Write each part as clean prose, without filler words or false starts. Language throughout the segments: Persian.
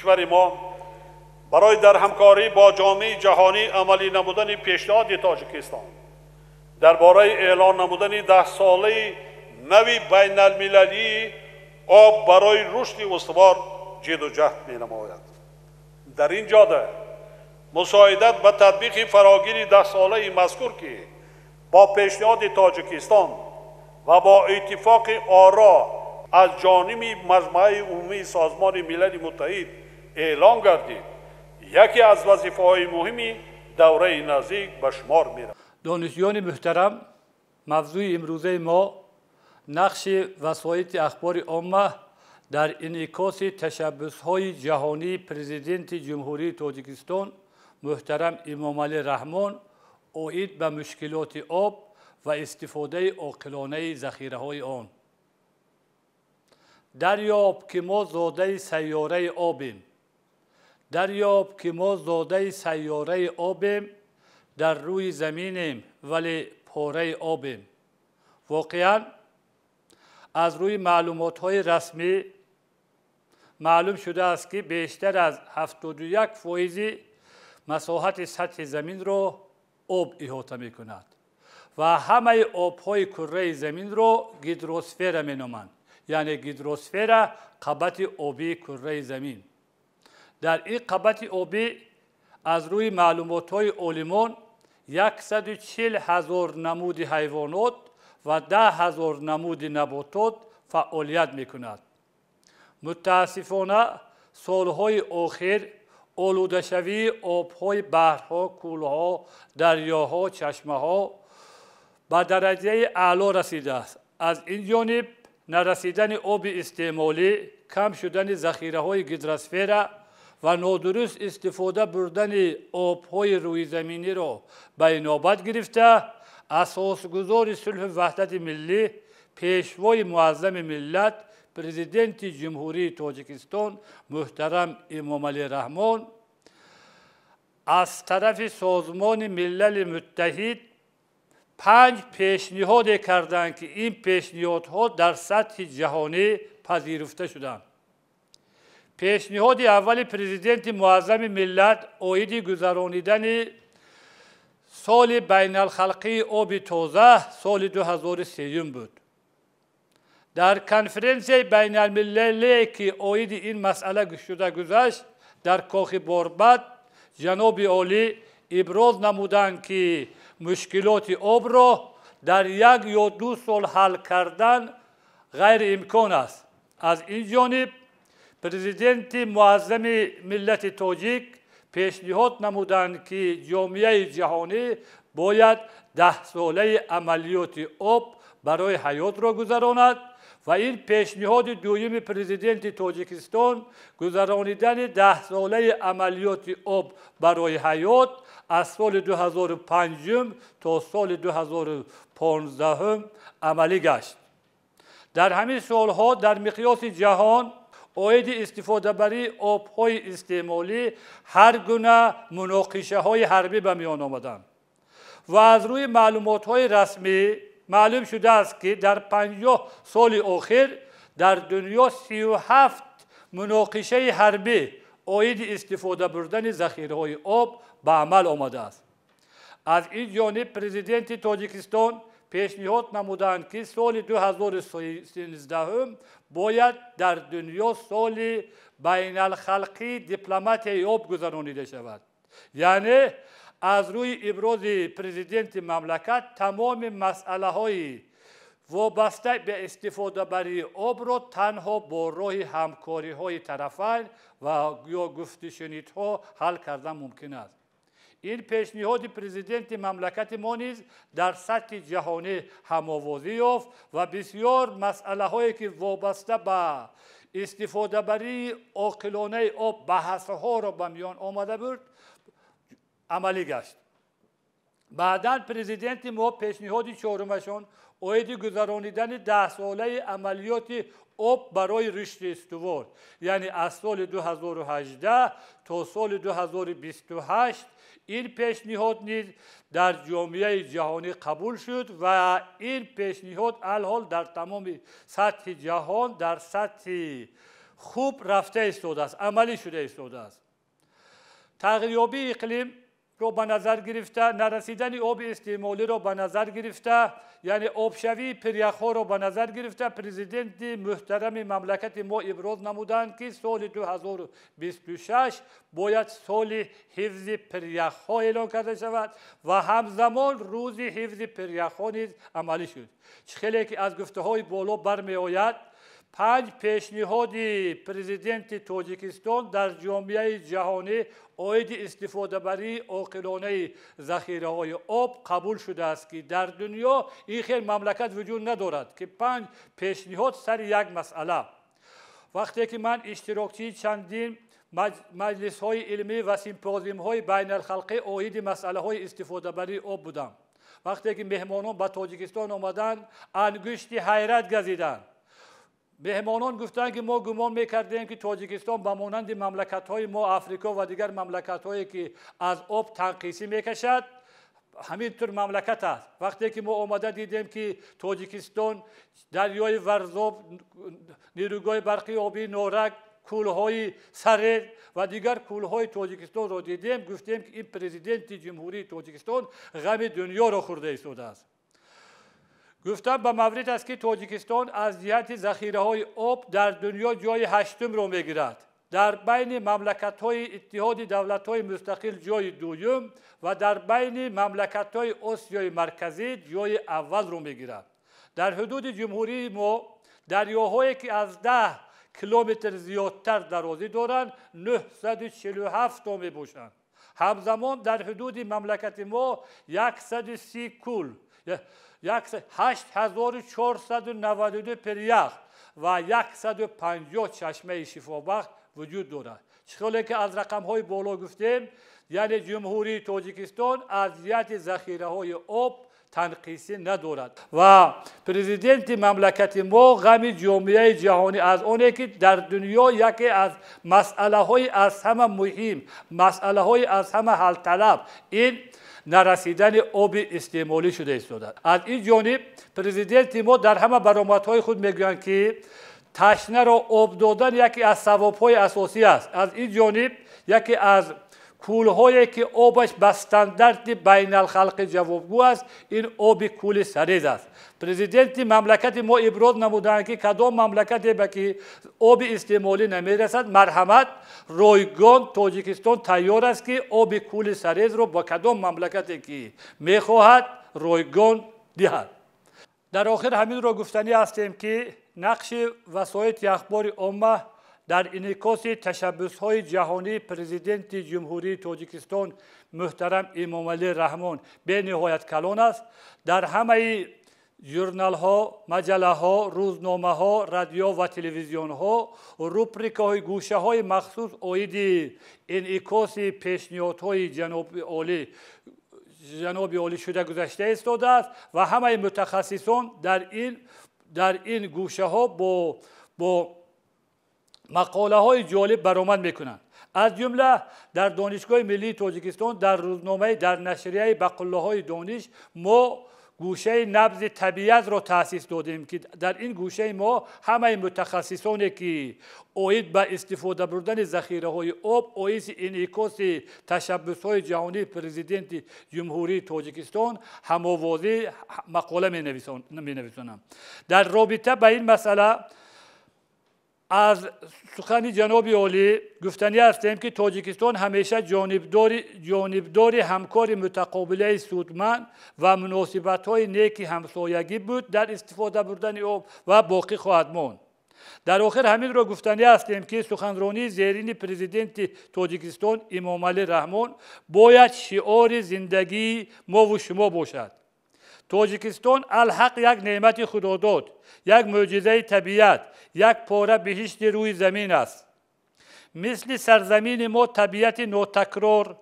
کشور ما برای در همکاری با جامعه جهانی عملی نمودن پیشنهاد تاجیکستان درباره اعلان نمودن 10 ساله نوی بین المللی آب برای رشد استوار جد و جهد می نماید. در این جاده مساعدت به تطبیق فراگیر 10 ساله مذکور که با پیشنهاد تاجیکستان و با اتفاق آرا از جانب مجمع عمومی سازمان ملل متحد اعلان گردید، یکی از وظیفه‌های مهمی دوره نزدیک به شمار می‌رود. دانشجویان محترم، موضوع امروزه ما نقش وسایط اخبار عامه در انعکاس تشبس‌های جهانی پرزیدنت جمهوری تاجیکستان محترم امامعلی رحمان اوید به مشکلات آب و استفاده عاقلانه ذخیره‌های آن. دریاب که ما زاده سیاره آبیم. دریاب که ما زاده سیاره آبیم، در روی زمینیم ولی پاره آبیم. واقعاً از روی معلومات‌های رسمی معلوم شده است که بیشتر از 71% مساحت سطح زمین را آب احاطه می‌کند و همه آب‌های کره زمین را گیدروسفر می‌نامند، یعنی گیدروسفر قبط آبی کره زمین. در این قبط آبی از روی معلومات‌های عالمان 140,000 نمود حیوانات و 10,000 نمود نباتات فعالیت می‌کند. متاسفانه سالهای آخر آلوده شوی آب‌های بحرها، کوله‌ها، دریاها، چشمه‌ها به درجه اعلا رسیده است. از این جانب نرسیدن آب استعمالی، کم شدن ذخیره‌های گیدروسفر و نادرست استفاده بردن آب‌های روی زمینی را به نوبت گرفته، اساسگزار صلح وحدت ملی، پیشوای معظم ملت، پرزیدنت جمهوری تاجیکستان محترم امامعلی رحمان از طرف سازمان ملل متحد 5 پیشنهاد کردند که این پیشنهادها در سطح جهانی پذیرفته شدند. پیشنهاد اول پرزیدنت معظم ملت اوید گذرانیدن سال بین الخلقی آب تازه سال 2003 بود. در کنفرانس بین المللی که اوید این مسئله شده گذشت در کاخ باربد، جناب عالی ابراز نمودند که مشکلات آب را در 1 یا 2 سال حل کردن غیر امکان است. از این جانب پرزیدنت معظم ملت تاجیک پیشنهاد نمودند که جامعه جهانی باید 10 ساله عملیات آب برای حیات را گذراند و این پیشنهاد دوم پرزیدنت تاجیکستان گذرانیدن 10 ساله عملیات آب برای حیات از سال 2005 تا سال 2015 عملی گشت. در همین سالها در مقیاس جهان اوید استفاده بری آب‌های استعمالی هر گونه مناقشه‌های حربی به میان آمدند و از روی معلومات‌های رسمی معلوم شده است که در 50 سال اخیر در دنیا 37 مناقشه حربی اوید استفاده بردن ذخیره‌های آب به عمل آمده است. از این جانب پرزیدنت تاجیکستان پیشنهاد نمودند که سال 2013 باید در دنیا سال بین الخلقی دیپلمات آب گذرانیده شود. یعنی از روی ابراز پرزیدنت مملکت تمام مسئله های وابسته به استفاده بری آب را تنها با راه همکاری های طرفین و یا گفت شنیدها حل کردن ممکن است. این پیشنهاد پرزیدنت مملکت ما نیز در سطح جهانی هم‌آوازی یافت و بسیار مسئله هایی که وابسته به استفاده بری عاقلانه آب بحث‌ها را به میان آمده بود عملی گشت. بعداً پرزیدنت ما پیشنهاد چهارمشان اوید گذرانیدن 10 ساله عملیات آب برای رشد استوار، یعنی از سال 2018 تا سال 2028 این پیشنهاد نیز در جامعه جهانی قبول شد و این پیشنهاد الحال در تمام سطح جهان در سطح خوب رفته ایستاده است، عملی شده ایستاده است. تغییریابی اقلیم رو به نظر گرفته، نرسیدن آب استعمالی رو به نظر گرفته، یعنی آبشوی پریخ‌ها رو به نظر گرفته، پرزیدنت محترم مملکت ما ابراز نمودند که سال 2026 باید سال حفظ پریخ‌ها اعلان کرده شود و همزمان روز حفظ پریخ‌ها نیز عملی شد. خیلی که از گفته‌های بالا برمی آید 5 پیشنهاد پرزیدنت تاجیکستان در جامعه جهانی عاید استفاده بری عاقلانه ذخیره‌های آب قبول شده است که در دنیا این خیلی مملکت وجود ندارد که 5 پیشنهاد سر یک مسئله. وقتی که من اشتراکی چندین مجلس‌های علمی و سیمپوزیوم‌های بین الخلقی عاید مسئله‌های استفاده بری آب بودم، وقتی که مهمانان به تاجیکستان آمدند انگشت حیرت گزیدند. مهمانان گفتند که ما گمان میکردیم که تاجیکستان به مانند مملکت‌های ما افریقا و دیگر مملکت‌هایی که از آب تنقیسی میکشد همینطور مملکت است. وقتی که ما آمده دیدیم که تاجیکستان دریای ورزاب، نیروگاه برقی آبی نورک، کولهای سرد و دیگر کولهای تاجیکستان را دیدیم، گفتیم که این پرزیدنت جمهوری تاجیکستان غم دنیا را خورده ایستاده است. گفتم به مورد است که تاجیکستان از جهت ذخیره‌های آب در دنیا جای 8م را میگیرد، در بین مملکت‌های اتحاد دولت‌های مستقل جای 2م و در بین مملکت‌های آسیای مرکزی جای اول را میگیرد. در حدود جمهوری ما دریاهایی که از 10 کیلومتر زیادتر درازی دارند 947 تا میباشند. همزمان در حدود مملکت ما 130 کول، 8492 پریخ و 150 چشمه شفابخش وجود دارد. چطوری که از رقم‌های بالا گفتیم، یعنی جمهوری تاجیکستان از جهت ذخیره‌های آب تنقیسی ندارد و پرزیدنت مملکت ما غم جامعه جهانی از آنه که در دنیا یکی از مسئله‌های از همه مهم، مسئله‌های از همه حل طلب این نرسیدن آب استعمالی شده ایستاده. از این جانب پرزیدنت ما در همه برآمدهای خود میگویند که تشنه را آب دادن یکی از ثواب‌های اساسی است. از این جانب یکی از کولهایی که آبش به استاندارد بین الخلق جوابگو است این آب کول سریز است. پرزیدنت مملکت ما ابراز نمودند که کدام مملکتی به که آب استعمالی نمیرسد مرحمت رایگان تاجیکستان تیار است که آب کول سریز را با کدام مملکتی که میخواهد رایگان دهد. در آخر همین را گفتنی هستیم که نقش وسایط اخبار عامه در انعکاس تشبس‌های جهانی پرزیدنت جمهوری تاجیکستان محترم امامعلی رحمان به نهایت کلان است. در همه ژورنال‌ها، مجله‌ها، روزنامه‌ها، رادیو و تلویزیون‌ها روبریک‌های گوشه‌های مخصوص عاید انعکاس پیشنهادهای جناب عالی شده گذشته ایستاده است و همه متخصصان در این گوشه‌ها با مقاله های جالب برآمد میکنند. از جمله در دانشگاه ملی تاجیکستان در روزنامه در نشریه بقله های دانش ما گوشه نبض طبیعت را تأسیس دادیم که در این گوشه ما همه متخصصانی که عاید به استفاده بردن ذخیره های آب عاید انعکاس تشبس های جهانی پرزیدنت جمهوری تاجیکستان هم‌آوازی مقاله می نویسند. در رابطه با این مسئله از سخن جناب عالی گفتنی هستیم که تاجیکستان همیشه جانبدار همکار متقابله سودمند و مناسبت‌های نیک همسایگی بود در استفاده بردن آب و باقی خواهد ماند. در آخر همین را گفتنی هستیم که سخنرانی زیرین پرزیدنت تاجیکستان امامعلی رحمان باید شعار زندگی ما و شما باشد. تاجیکستان الحق یک نعمت خداداد، یک معجزه طبیعت، یک پاره بهشت روی زمین است. مثل سرزمین ما طبیعت ناتکرار،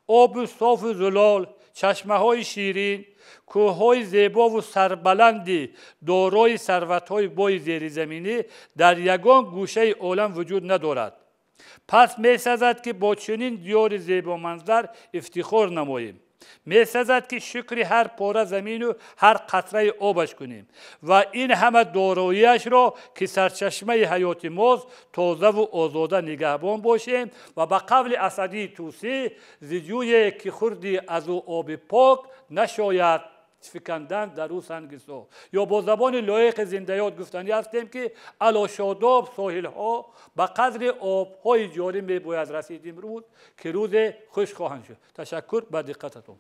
آب صاف و زلال، چشمه های شیرین، کوه های زیبا و سربلند دارای ثروت های بای زیرزمینی در یگان گوشه عالم وجود ندارد. پس می سازد که با چنین دیار زیبا منظر افتخار نماییم. می‌سزد که شکری هر پاره زمین و هر قطره آبش کنیم و این همه دارایی‌اش را که سرچشمه حیات ماست تازه و آزاده نگهبان باشیم و به قول اسدی توسی زجوی که خوردی از او آب پاک نشاید فکندن در او سنگسا. یا با زبان لایق زنده‌یاد گفتنی هستیم که علی شاداب ساحل ها به قدر آب‌های جاری می باید رسید امروز که روز خوش خواهند شد. تشکر به دقتتون.